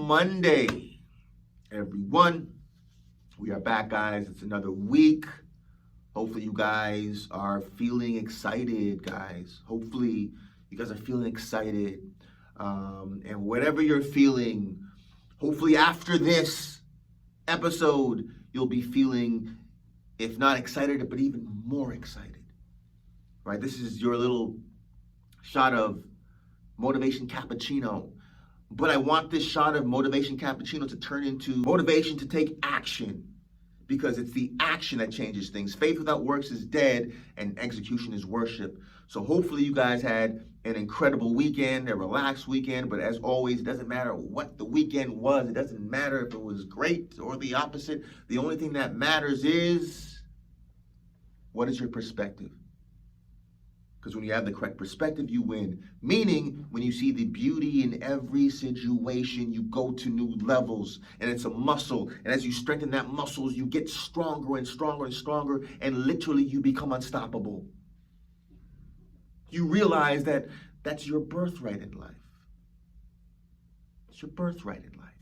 Monday, everyone. We are back, guys. It's another week. Hopefully you guys are feeling excited, guys. Hopefully you guys are feeling excited. And whatever you're feeling, hopefully after this episode, you'll be feeling, if not excited, but even more excited. Right? This is your little shot of motivation cappuccino. But I want this shot of motivation cappuccino to turn into motivation to take action, because it's the action that changes things. Faith without works is dead, and execution is worship. So hopefully you guys had an incredible weekend, a relaxed weekend. But as always, it doesn't matter what the weekend was. It doesn't matter if it was great or the opposite. The only thing that matters is, what is your perspective? Because when you have the correct perspective, you win. Meaning, when you see the beauty in every situation, you go to new levels. And it's a muscle. And as you strengthen that muscle, you get stronger and stronger and stronger. And literally, you become unstoppable. You realize that that's your birthright in life. It's your birthright in life.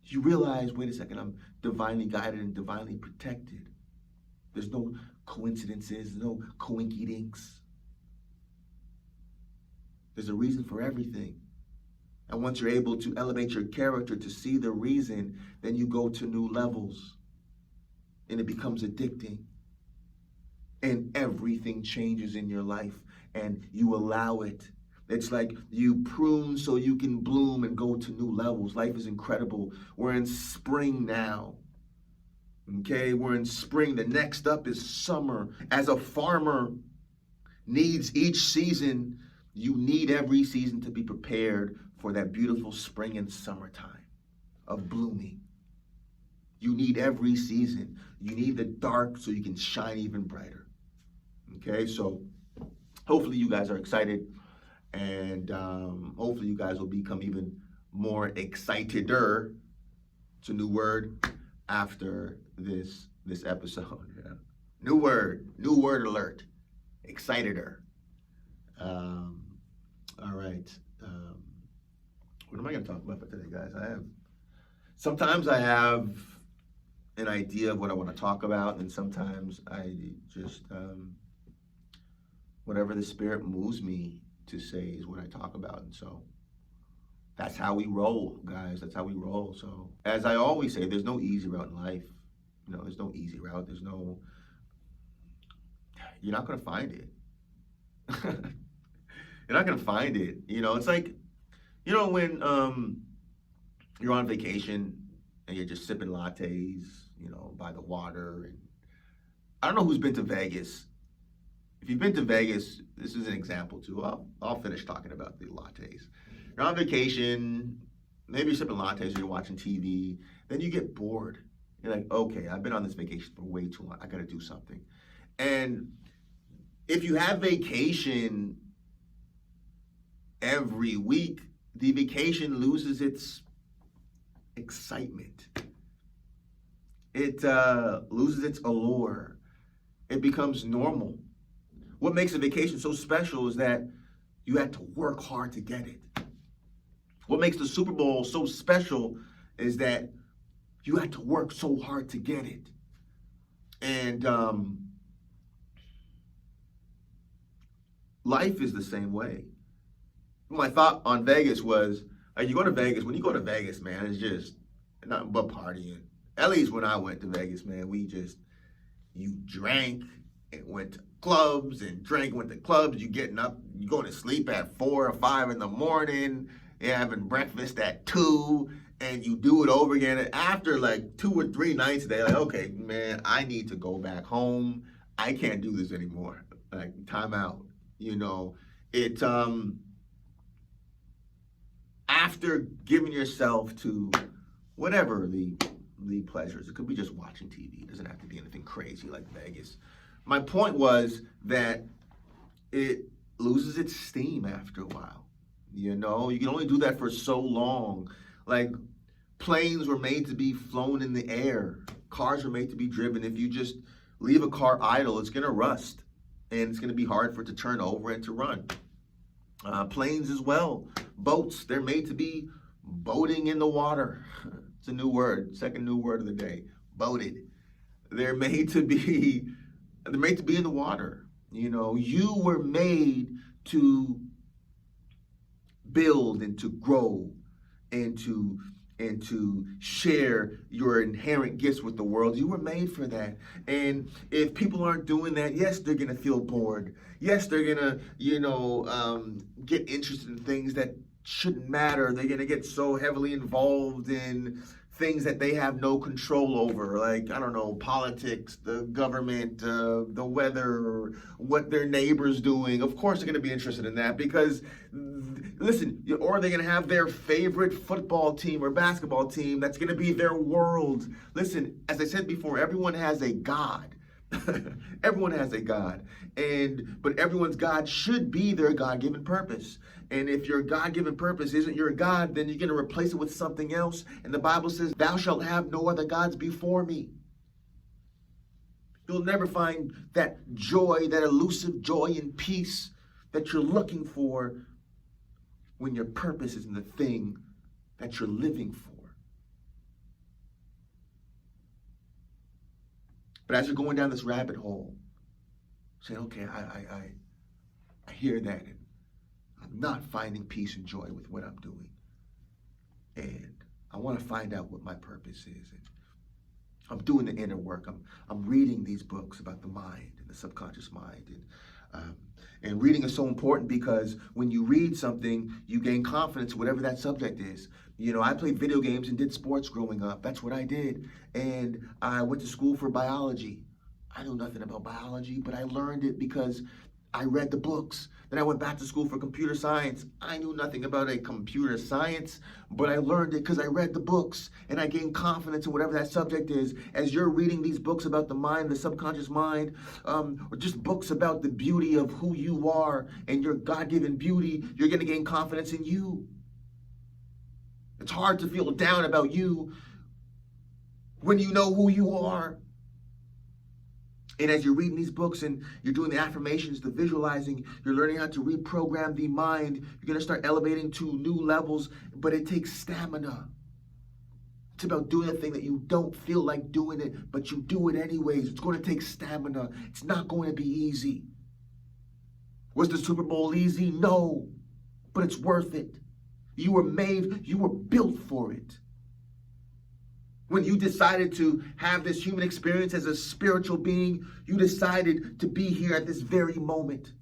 You realize, wait a second, I'm divinely guided and divinely protected. There's no coincidences, no coinky-dinks. There's a reason for everything. And once you're able to elevate your character to see the reason, then you go to new levels. And it becomes addicting. And everything changes in your life. And you allow it. It's like you prune so you can bloom and go to new levels. Life is incredible. We're in spring now. Okay, we're in spring. The next up is summer. As a farmer needs each season, you need every season to be prepared for that beautiful spring and summertime of blooming. You need every season. You need the dark so you can shine even brighter. Okay, so hopefully you guys are excited, and hopefully you guys will become even more exciteder. It's a new word. After this episode, yeah. New word alert, exciteder. All right. What am I going to talk about for today, guys? Sometimes I have an idea of what I want to talk about, and sometimes I just whatever the Spirit moves me to say is what I talk about, and so. That's how we roll, guys. That's how we roll. So, as I always say, there's no easy route in life. You know, there's no easy route. You're not going to find it. You're not going to find it. You know, it's like, you know, when you're on vacation and you're just sipping lattes, you know, by the water. And I don't know who's been to Vegas. If you've been to Vegas, this is an example too. I'll finish talking about the lattes. You're on vacation, maybe you're sipping lattes or you're watching TV, then you get bored. You're like, okay, I've been on this vacation for way too long. I got to do something. And if you have vacation every week, the vacation loses its excitement. It loses its allure. It becomes normal. What makes a vacation so special is that you had to work hard to get it. What makes the Super Bowl so special is that you had to work so hard to get it. And life is the same way. My thought on Vegas was, when you go to Vegas, man, it's just nothing but partying. At least when I went to Vegas, man, you drank and went to clubs and went to clubs. You getting up, you going to sleep at 4 or 5 in the morning. You're having breakfast at 2, and you do it over again. And after like 2 or 3 nights, they're like, okay, man, I need to go back home. I can't do this anymore. Like, time out. You know, it after giving yourself to whatever the pleasures. It could be just watching TV. It doesn't have to be anything crazy like Vegas. My point was that it loses its steam after a while. You know, you can only do that for so long. Like, planes were made to be flown in the air. Cars were made to be driven. If you just leave a car idle, it's going to rust. And it's going to be hard for it to turn over and to run. Planes as well. boats. They're made to be boating in the water. It's a new word, second new word of the day, boated. They're made to be, they're made to be in the water. You know, you were made to build and to grow and to share your inherent gifts with the world. You were made for that. And if people aren't doing that, yes, they're gonna feel bored. Yes, they're gonna, get interested in things that shouldn't matter. They're gonna get so heavily involved in things that they have no control over, like, I don't know, politics, the government, the weather, what their neighbor's doing. Of course they're going to be interested in that because, listen, or they're going to have their favorite football team or basketball team that's going to be their world. Listen, as I said before, everyone has a God. Everyone has a God, but everyone's God should be their God-given purpose. And if your God-given purpose isn't your God, then you're going to replace it with something else. And the Bible says, "Thou shalt have no other gods before me." You'll never find that joy, that elusive joy and peace that you're looking for when your purpose is in the thing that you're living for. But as you're going down this rabbit hole, saying, okay, I hear that, and I'm not finding peace and joy with what I'm doing. And I want to find out what my purpose is. And I'm doing the inner work. I'm reading these books about the mind and the subconscious mind. And reading is so important because when you read something, you gain confidence, whatever that subject is. You know, I played video games and did sports growing up. That's what I did. And I went to school for biology. I knew nothing about biology, but I learned it because I read the books. Then I went back to school for computer science. I knew nothing about a computer science, but I learned it because I read the books and I gained confidence in whatever that subject is. As you're reading these books about the mind, the subconscious mind, or just books about the beauty of who you are and your God-given beauty, you're going to gain confidence in you. It's hard to feel down about you when you know who you are. And as you're reading these books and you're doing the affirmations, the visualizing, you're learning how to reprogram the mind. You're going to start elevating to new levels, but it takes stamina. It's about doing a thing that you don't feel like doing it, but you do it anyways. It's going to take stamina. It's not going to be easy. Was the Super Bowl easy? No, but it's worth it. You were made, you were built for it. When you decided to have this human experience as a spiritual being, you decided to be here at this very moment.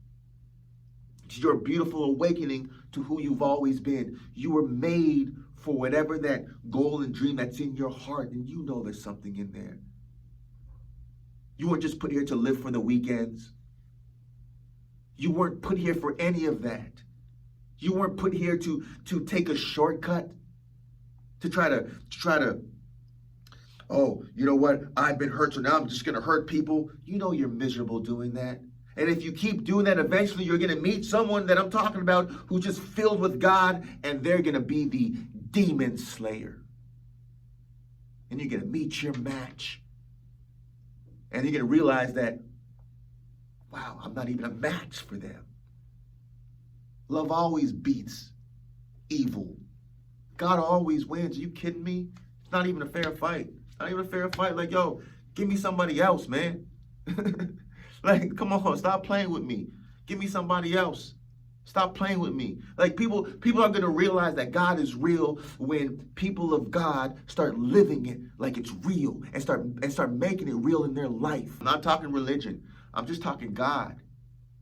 It's your beautiful awakening to who you've always been. You were made for whatever that goal and dream that's in your heart, and you know there's something in there. You weren't just put here to live for the weekends. You weren't put here for any of that. You weren't put here to take a shortcut, to try to, oh, you know what? I've been hurt, so now I'm just going to hurt people. You know you're miserable doing that. And if you keep doing that, eventually you're going to meet someone that I'm talking about who's just filled with God, and they're going to be the demon slayer. And you're going to meet your match. And you're going to realize that, wow, I'm not even a match for them. Love always beats evil. God always wins. Are you kidding me? It's not even a fair fight. Not even a fair fight. Like, yo, give me somebody else, man. Like, come on, stop playing with me. Give me somebody else. Stop playing with me. Like, people are going to realize that God is real when people of God start living it like it's real and start making it real in their life. I'm not talking religion. I'm just talking God.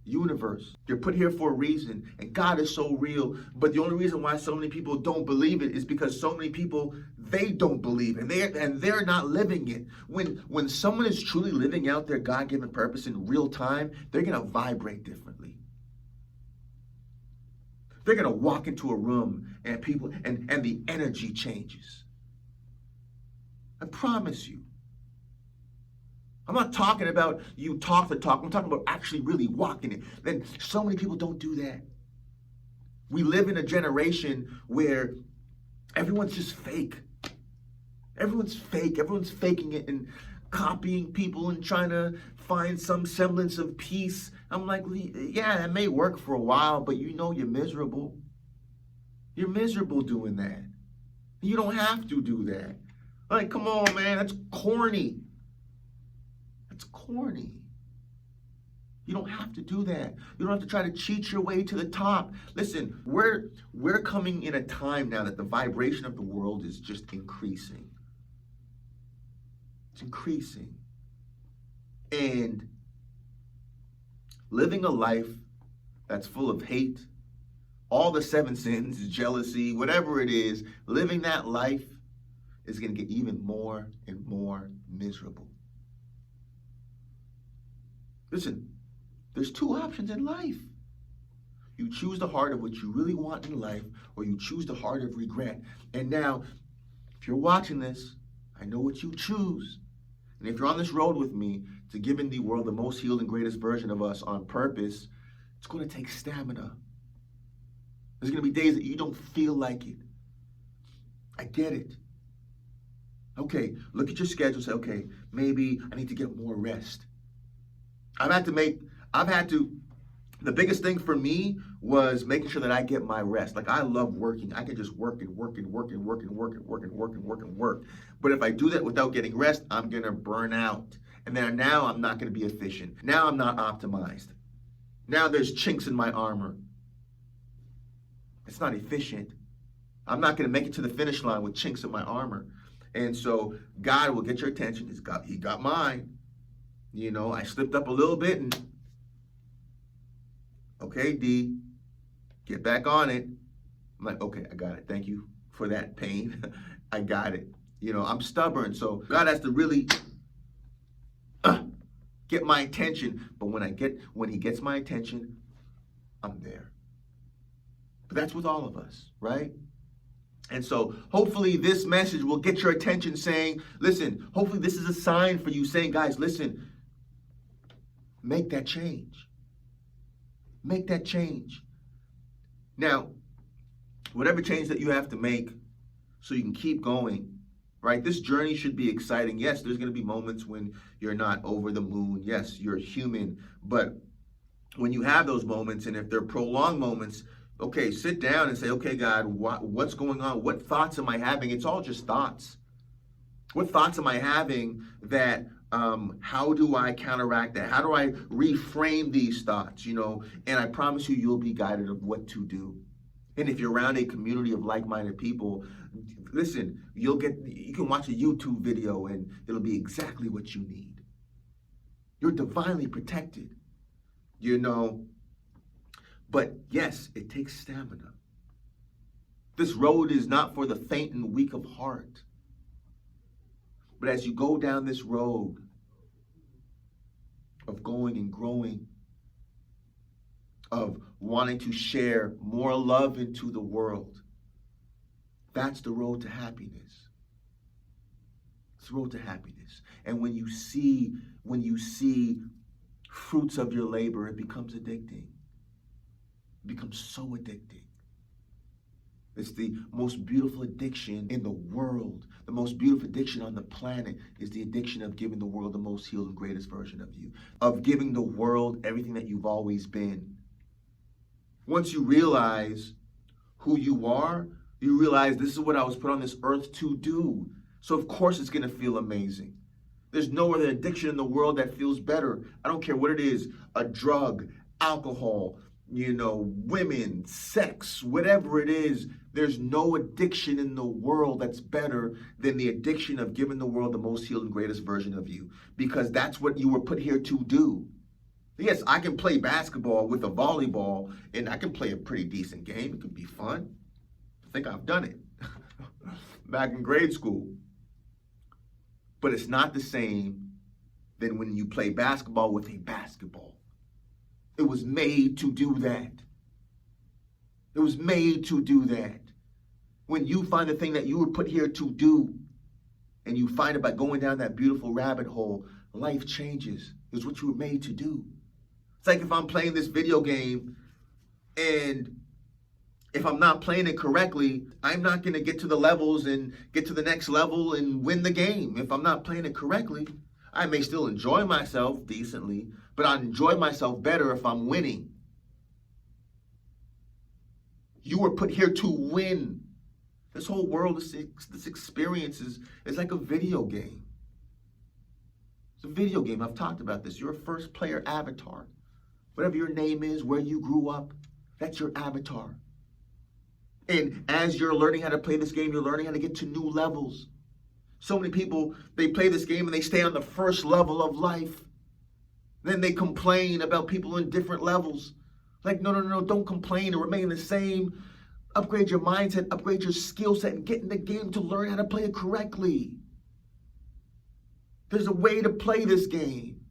Universe. You're put here for a reason, and God is so real, but the only reason why so many people don't believe it is because so many people, they don't believe it, and they're not living it. When someone is truly living out their God-given purpose in real time, they're going to vibrate differently. They're going to walk into a room and people and the energy changes. I promise you. I'm not talking about you talk the talk. I'm talking about actually really walking it. Then so many people don't do that. We live in a generation where everyone's just fake. Everyone's fake. Everyone's faking it and copying people and trying to find some semblance of peace. I'm like, yeah, it may work for a while, but you know you're miserable. You're miserable doing that. You don't have to do that. Like, come on, man, that's corny. That's corny. You don't have to do that. You don't have to try to cheat your way to the top. Listen, we're coming in a time now that the vibration of the world is just increasing. It's increasing. And living a life that's full of hate, all the 7 sins, jealousy, whatever it is, living that life is going to get even more and more miserable. Listen, there's 2 options in life. You choose the heart of what you really want in life, or you choose the heart of regret. And now, if you're watching this, I know what you choose. And if you're on this road with me to giving the world the most healed and greatest version of us on purpose, it's going to take stamina. There's going to be days that you don't feel like it. I get it. Okay, look at your schedule. Say, okay, maybe I need to get more rest. The biggest thing for me was making sure that I get my rest. Like, I love working. I can just work and work and work and work and work and work and work and work and work. But if I do that without getting rest, I'm going to burn out. And then now I'm not going to be efficient. Now I'm not optimized. Now there's chinks in my armor. It's not efficient. I'm not going to make it to the finish line with chinks in my armor. And so God will get your attention. He got mine. You know, I slipped up a little bit and, okay, D, get back on it. I'm like, okay, I got it. Thank you for that pain. I got it. You know, I'm stubborn. So God has to really get my attention. But when he gets my attention, I'm there. But that's with all of us, right? And so hopefully this message will get your attention saying, listen, hopefully this is a sign for you saying, guys, listen, make that change. Make that change. Now, whatever change that you have to make so you can keep going, right? This journey should be exciting. Yes, there's going to be moments when you're not over the moon. Yes, you're human. But when you have those moments, and if they're prolonged moments, okay, sit down and say, okay, God, what's going on? What thoughts am I having? It's all just thoughts. What thoughts am I having that, how do I counteract that? How do I reframe these thoughts, you know? And I promise you, you'll be guided of what to do. And if you're around a community of like-minded people, listen, you can watch a YouTube video and it'll be exactly what you need. You're divinely protected, you know? But yes, it takes stamina. This road is not for the faint and weak of heart. But as you go down this road of going and growing, of wanting to share more love into the world, that's the road to happiness. It's the road to happiness. And when you see fruits of your labor, it becomes addicting. It becomes so addicting. It's the most beautiful addiction in the world. The most beautiful addiction on the planet is the addiction of giving the world the most healed and greatest version of you, of giving the world everything that you've always been. Once you realize who you are, you realize this is what I was put on this earth to do. So of course it's going to feel amazing. There's no other addiction in the world that feels better. I don't care what it is, a drug, alcohol, you know, women, sex, whatever it is. There's no addiction in the world that's better than the addiction of giving the world the most healed and greatest version of you, because that's what you were put here to do. Yes, I can play basketball with a volleyball, and I can play a pretty decent game. It could be fun. I think I've done it back in grade school. But it's not the same than when you play basketball with a basketball. It was made to do that. It was made to do that. When you find the thing that you were put here to do, and you find it by going down that beautiful rabbit hole, life changes. It's what you were made to do. It's like if I'm playing this video game, and if I'm not playing it correctly, I'm not going to get to the levels and get to the next level and win the game. If I'm not playing it correctly, I may still enjoy myself decently, but I enjoy myself better if I'm winning. You were put here to win. This whole world, this experience is like a video game. It's a video game. I've talked about this. You're a first player avatar. Whatever your name is, where you grew up, that's your avatar. And as you're learning how to play this game, you're learning how to get to new levels. So many people, they play this game and they stay on the first level of life. Then they complain about people in different levels. Like, no, don't complain and remain the same. Upgrade your mindset, upgrade your skill set, and get in the game to learn how to play it correctly. There's a way to play this game.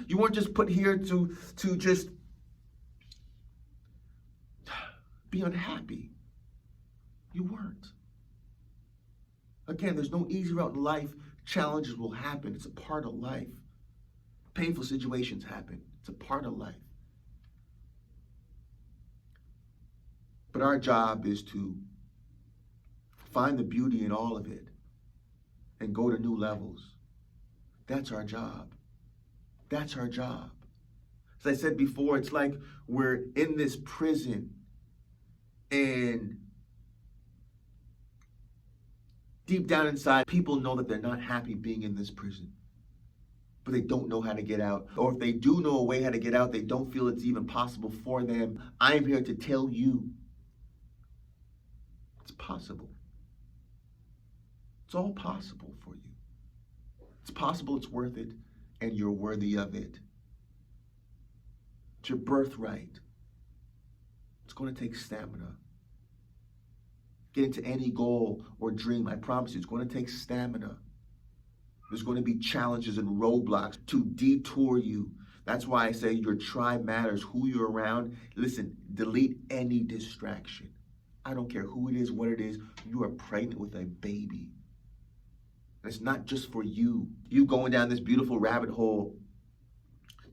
You weren't just put here to just be unhappy. You weren't. Again, there's no easy route in life. Challenges will happen. It's a part of life. Painful situations happen. It's a part of life. But our job is to find the beauty in all of it and go to new levels. That's our job. That's our job. As I said before, it's like we're in this prison and deep down inside, people know that they're not happy being in this prison, but they don't know how to get out. Or if they do know a way how to get out, they don't feel it's even possible for them. I'm here to tell you, it's possible. It's all possible for you. It's possible, it's worth it, and you're worthy of it. It's your birthright. It's going to take stamina. Get into any goal or dream, I promise you, it's going to take stamina. There's going to be challenges and roadblocks to detour you. That's why I say your tribe matters, who you're around. Listen, delete any distraction. I don't care who it is, what it is. You are pregnant with a baby. And it's not just for you. You going down this beautiful rabbit hole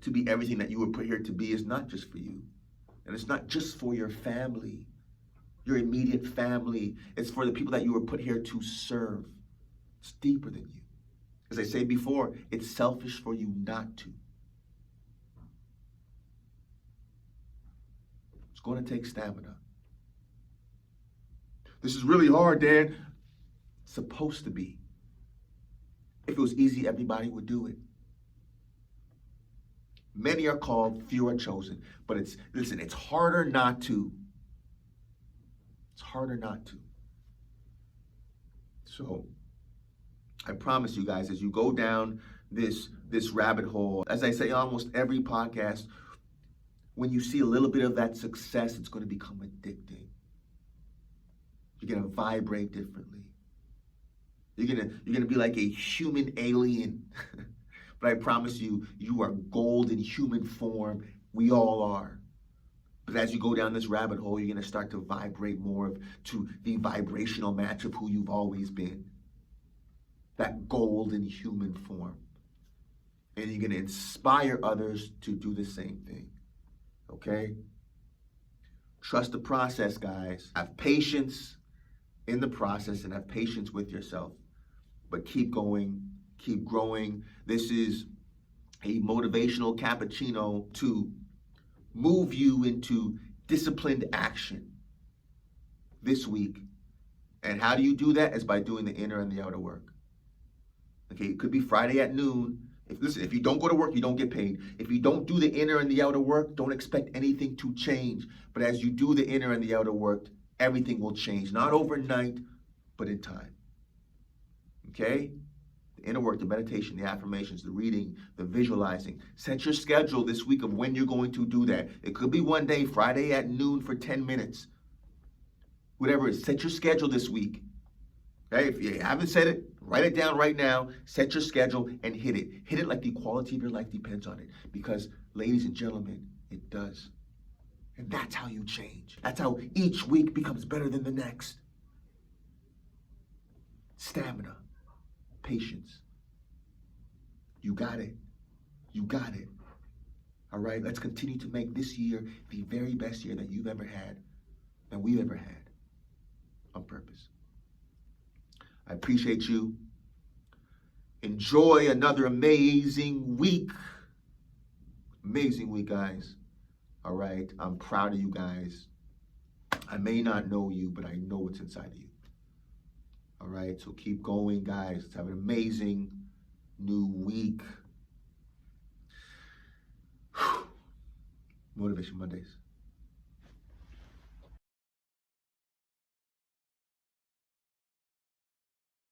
to be everything that you were put here to be is not just for you. And it's not just for your family, your immediate family. It's for the people that you were put here to serve. It's deeper than you. As I said before, it's selfish for you not to. It's going to take stamina. This is really hard, Dan. It's supposed to be. If it was easy, everybody would do it. Many are called, few are chosen. But it's harder not to. It's harder not to. So, I promise you guys, as you go down this rabbit hole, as I say almost every podcast, when you see a little bit of that success, it's going to become addicting. You're going to vibrate differently. You're gonna be like a human alien. But I promise you, you are gold in human form. We all are. But as you go down this rabbit hole, you're going to start to vibrate more to the vibrational match of who you've always been. That golden human form. And you're going to inspire others to do the same thing. Okay? Trust the process, guys. Have patience in the process and have patience with yourself. But keep going, keep growing. This is a motivational cappuccino to move you into disciplined action this week. And how do you do that? Is by doing the inner and the outer work. Okay, it could be Friday at noon. If you don't go to work, you don't get paid. If you don't do the inner and the outer work, don't expect anything to change. But as you do the inner and the outer work, everything will change. Not overnight, but in time. Okay? The inner work, the meditation, the affirmations, the reading, the visualizing. Set your schedule this week of when you're going to do that. It could be one day, Friday at noon for 10 minutes. Whatever it is, set your schedule this week. Okay? If you haven't set it, write it down right now. Set your schedule and hit it. Hit it like the quality of your life depends on it. Because, ladies and gentlemen, it does. And that's how you change. That's how each week becomes better than the next. Stamina. Patience. You got it. You got it. All right, let's continue to make this year the very best year that you've ever had, that we've ever had, on purpose. I appreciate you. Enjoy another amazing week. Amazing week, guys. All right, I'm proud of you guys. I may not know you, but I know what's inside of you. All right, so keep going, guys. Let's have an amazing new week. Motivation Mondays.